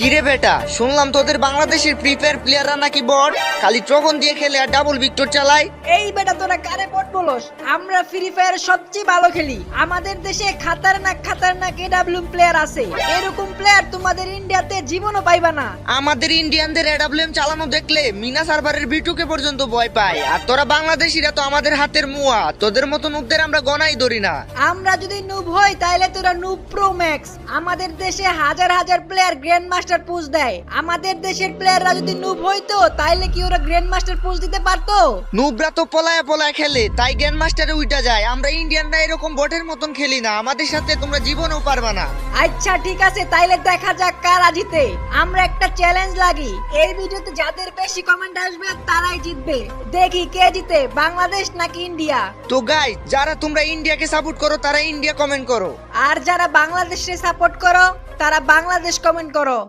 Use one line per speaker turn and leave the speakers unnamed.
কিরে বেটা, শুনলাম তোদের বাংলাদেশের ফ্রি ফায়ার প্লেয়াররা নাকি বট, খালি ট্রগন দিয়ে খেলে আর ডাবল ভিক্টর চালায়।
এই বেটা তোরা কারে বট বলস? আমরা ফ্রি ফায়ার সবচেয়ে ভালো খেলি। আমাদের দেশে খাতারনাক এডব্লিউএম প্লেয়ার আছে। এরকম প্লেয়ার তোমাদের ইন্ডিয়াতে জীবনও পাইবা না।
আমাদের ইন্ডিয়ানদের এডব্লিউএম চালানো দেখলে মিনা সার্ভারের বিটুকে পর্যন্ত ভয় পায়। আর তোরা বাংলাদেশিরা তো আমাদের হাতের মুয়া, তোদের মতো নুবদের আমরা গনাই ধরি না।
আমরা যদি নুব হই তাহলে তোরা নুব প্রো ম্যাক্স। আমাদের দেশে হাজার হাজার প্লেয়ার গ্র্যান্ড মাস্টার পুশ দেয়। আমাদের দেশের প্লেয়াররা যদি নুব হইতো তাহলে কি ওরা গ্র্যান্ড মাস্টার পুশ দিতে পারতো?
নুবরা তো পলায় পলায় খেলে, তাই গ্র্যান্ড মাস্টারে উইটা যায়। আমরা ইন্ডিয়ানরা এরকম বটের মতন খেলি না, আমাদের সাথে তোমরা জীবনেও পারবা না।
আচ্ছা ঠিক আছে, তাইলে দেখা যাক কারা জিতে। আমরা একটা চ্যালেঞ্জ লাগি, এই ভিডিওতে যাদের বেশি কমেন্ট আসবে তারাই জিতবে। দেখি কে জিতে, বাংলাদেশ নাকি ইন্ডিয়া।
তো গাইস, যারা তোমরা ইন্ডিয়াকে সাপোর্ট করো তারা ইন্ডিয়া কমেন্ট করো,
আর যারা বাংলাদেশে সাপোর্ট করো তারা বাংলাদেশ কমেন্ট করো।